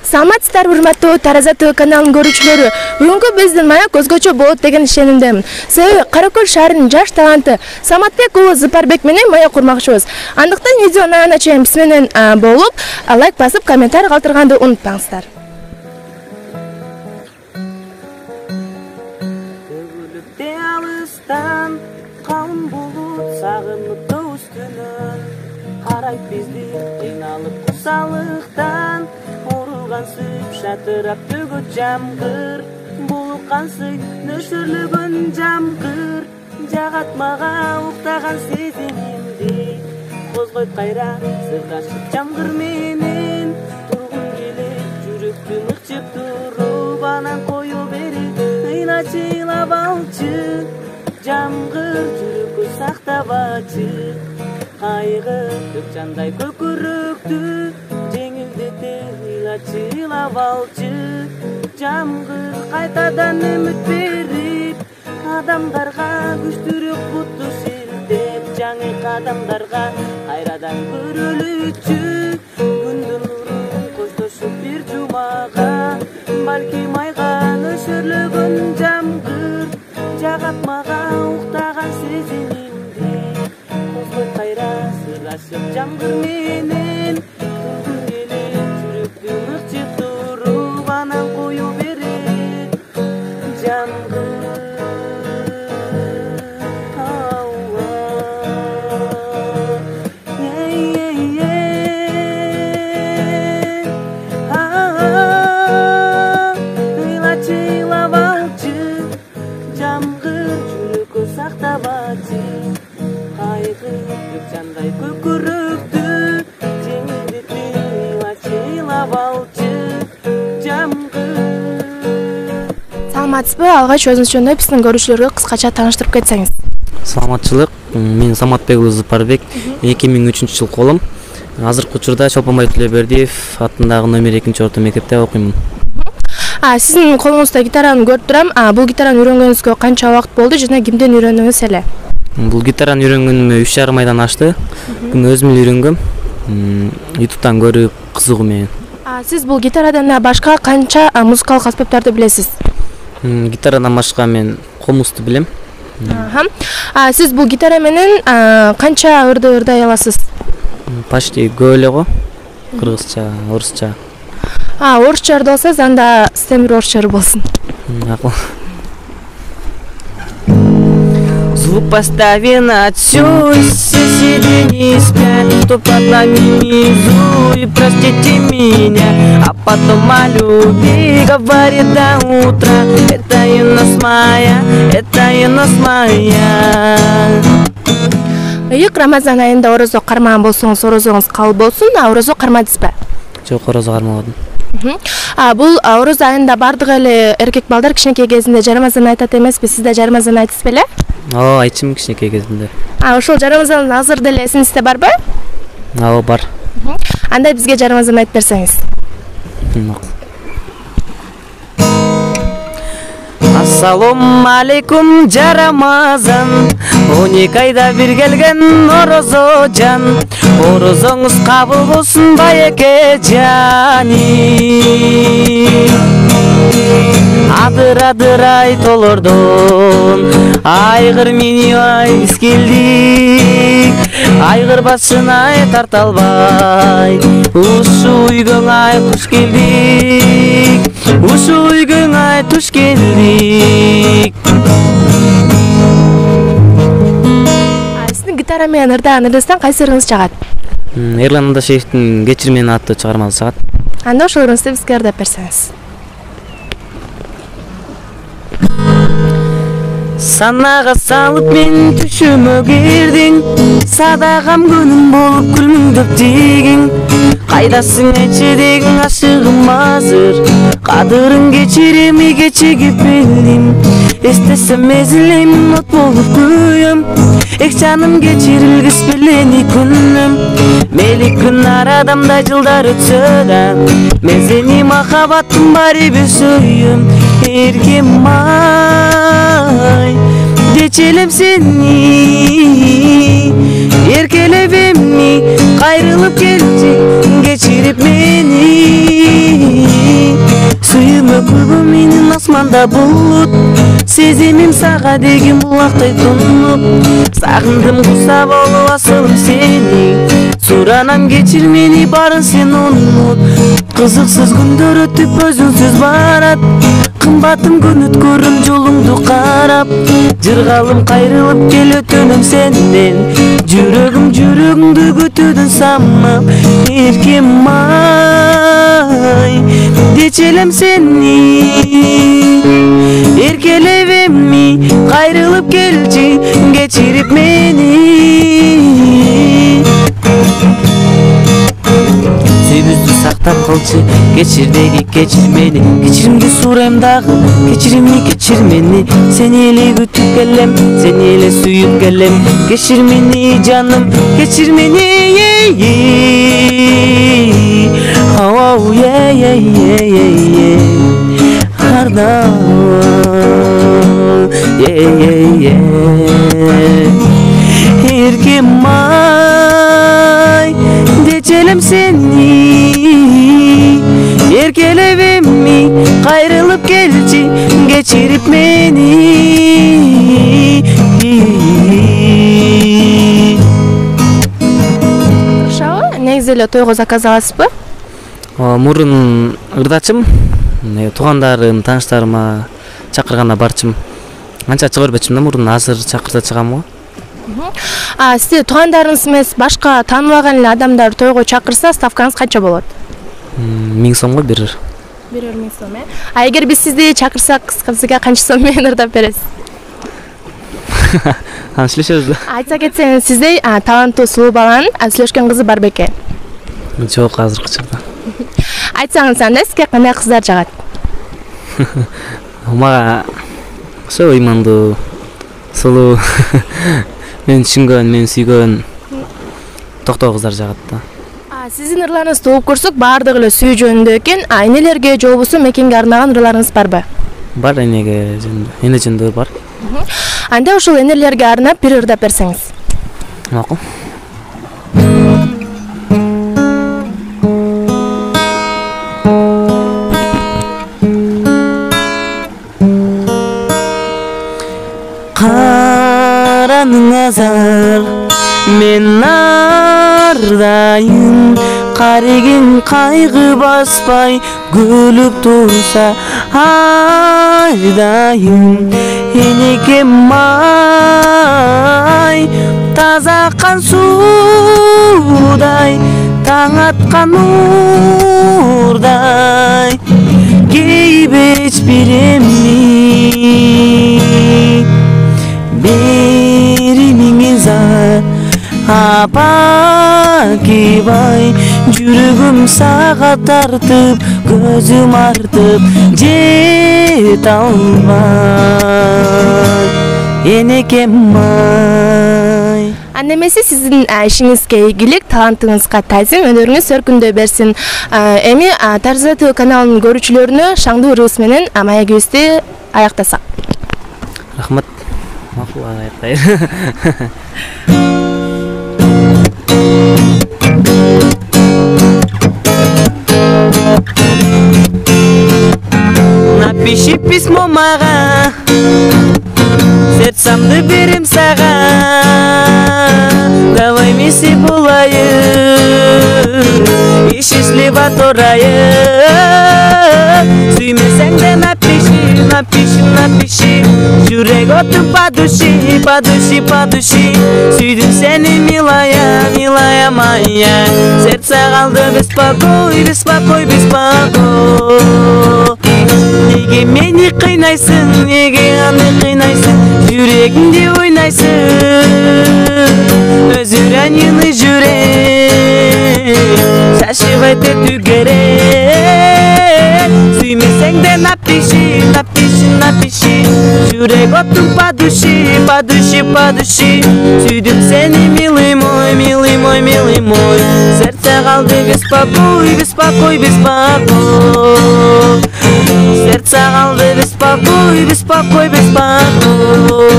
Саламатсыздарбы, урматтуу Тараза ТВ каналынын көрүүчүлөрү. Бүгүнкү биздин маек өзгөчө болот деген ишенимдемин. Себеби Каракөл шаарынын жаш таланты Саматбек уулу Зыпарбек менен маек курмакчыбыз. Андыктан видеону ана чейин биз менен болуп, лайк басып, комментарий калтырганды унутпаңыздар. Төгүлүп алыстан калын булут сагынып үстүнөн карайт бизди кыйналып кусалыктан урулгансып шатырап төгөт жамгыр булуккансый нөшөрлөгөн жамгыр жагат мага уктаган сезимимди козгойт кайра сырдашып жамгыр менен тургум келет жүрөктү мыкчып туруп анан кое берип ыйлап алчы жамгыр жүрөккө сактабачы кайгы көк жандай көкүрөктү жеңилдетип ыйлап алчы жамгыр кайтадан үмүт берип адамдарга күчтүүрөөк бутту шилтеп жаңы кадамдарга кайрадан көрүлүчү күндүн нурун коштошуп бир жумага балким айга нөшөрлөгөн жамгыр жагат мага уктаган сезимимди козгойт кайра сырдашып жамгыр менен тургум келет жүрөктү мыкчып туруп анан кое берет жамгыр Саламатсызбы? Алгач өзүңүз жөнүндө биздин көрүүчүлөргө кыскача тааныштырып кетсеңиз. Саламатчылык. Мен Саматбек уулу Зыпарбек, 2003-жылы колум. Азыркы учурда Чолпонбай Төлөбердиев атындагы номер 2-орто мектепте окуймун. Сиздин колуңузда гитараны көрүп турам. Бул гитараны үйрөнгөнүңүзгө канча убакыт болду жана кимден үйрөндүңүз эле? Бул гитараны үйрөнгөнүмө 3,5 айдан ашты. Буну өзүм эле үйрөнгөм. YouTube'дан көрүп кызыгуу менен. Сиз бул гитарадан башка канча музыкалык аспептарды билесиз? Гитарадан башка мен комузду билем. Сиз бул гитара менен канча ырды ырдай аласыз? Почти көп эле го. Кыргызча, орусча. Орусча ырды алсаңыз, анда сизден бир орусча ыр болсун. Звук постави на всю, соседи не спят, кто под нами внизу, и простите меня, а потом о любви говорит до утра. Это юность моя, это юность моя. Ыйык Рамазан айында орозо кармаган болсоңуз, орозоңуз кабыл болсун, орозо кармадыңызбы? Жок, орозо кармабадым. Бул орозо айында бардык эле эркек балдар кичинекей кезинде жармазан айтат эмеспи? Сиз да жармазан айтасыз беле? Айтчымын кичинекей кезинде. Ошол жармазан азыр деле эсиңизде барбы? Бар. Анда бизге жармазан айтып берсеңиз. Ассалому алейкум жарамазан, 12 айда бир келген орозо жан, орозоңуз кабыл болсун байеке жани. Адыр ай толордон айгыр мени айыз келдик, айгыр башын ай тарта албай, ушу үйгөң ай куш келдик, ушу үйгөң ай туш келдик. Сиздин гитара менен ырдаган ырдыңыздан кайсы ырыңыз чыгат? Эрлан Андашевдин Кечир мени аттуу чыгармасы чыгат. Анда ошол ырыңызды бизге ырдап берсеңиз. Санага салып мен түшүмө кирдиң, садагам күнүм болуп күлмүңдөп тигиң. Кайдасың эче деген ашыгым азыр, кадырын кечиреми кечигип билдим. Эстесем мезилеймин от болуп күйөм, эк жаным кечирилгис белени күнүм. Мели күн арадамда жылдар өтсө да, мен сени махаббаттын баары бир сүйөм. Эркем ай, дечелем сени, эркелеп эмни кайрылып келчи, кечирип мени. асманда бұлт, сезімім саға деген бұлақтай тұнып. Сағындым құса болып асылым сені, сұранам кечір мені барын сен ұмыт. Қызықсыз күндер өтіп өзіңсіз барат, қымбатым күн өткөрім жолыңды қарап. Жырғалым қайрылып кел өтінім сенден, жүрегімді көтөдін самап. Еркем ай, дечелем сені, еркелебемми, қайрылып келчи, кечирип мени. Сөйбүздү сактап калчы, кечирдеги кечир мени. Кечиримди сурайм дагы, кечиримни кечир мени. Сени эле күтүп келем, сени эле сүйүп келем. Кечир мени жаным, кечир мени. Ау, Ардал, Еркем ай, дечелем сени, еркелебемми, кайрылып келчи, кечирип мени. Негизи эле тойго заказ аласызбы? Мурун ырдачым, туугандарым, тааныштарыма чакырганда барчым. Анча чыга бербечим да, мурун азыр чакырса чыгам го. Сизди туугандарыңыз эмес, башка тааныбаган эле адамдар тойго чакырса, ставкаңыз канча болот? 1000 сомго берер. 1000 сом, эгер биз сизди чакырсак, сизге канча сом менен ырдап бересиз? Сүйлөшөбүз да. Айта кетсеңиз, сиздей таланттуу сулуу баланын сүйлөшкөн кызы бар бекен? Жок, азыркы чакта. Айтсаңыз анда сизге кандай кыздар жагат? Мага ошо ыймандуу, сулуу, мен түшүнгөн, мен сүйгөн токтоо кыздар жагат да. Сиздин ырларыңызды угуп көрсөк, баардыгы эле сүйүү жөнүндө экен. Энелерге же болбосо мекенге арнаган ырларыңыз барбы? Бар, энеге жөнүндө, эне жөнүндө бар. Анда ушул энелерге арнап бир ырдап берсеңиз. Макул. Караның азар, мен ардайын, кареген кайгы баспай, күлүп турса айдайын. Энекем ай, таза аккан суудай, таң аткан нурдай, кейбеч биремми, беримиңиз апа кибай. Жүрөгүм сага тартып, көзүм артып, жете албай, энекем ай. Анда эмеси сиздин ишиңизге ийгилик, талантыңызга тазим, өнөрүңүз өркүндөй берсин. Эми Тарза ТВ каналынын көрүүчүлөрүнө шаңдуу ырыбыз менен маегибизди аяктасак. Рахмат. Макул, аяктайын. Напиши письмо мага, сердцамды берем сага. Давай вместе булайын, и счастливо торайын. Сүймесең де напиши, напиши, напиши. Жүрек отым по души, по души, по души. Сүйдім сені, милая, милая моя. Сердце қалды беспокой, беспокой, беспокой. Неге мені қинайсың, неге аны қинайсың, жүрегіңде ойнайсың. Өзі раненый жүрек, зашивай эту керек. Сүймесең де напиши, напиши, напиши. Жүрек отым по души, по души, по души. Сүйдім сені, милый мой, милый мой, милый мой. Сердце қалды беспокой, беспокой, беспокой. Сердце қалды беспокой, беспокой, беспокой.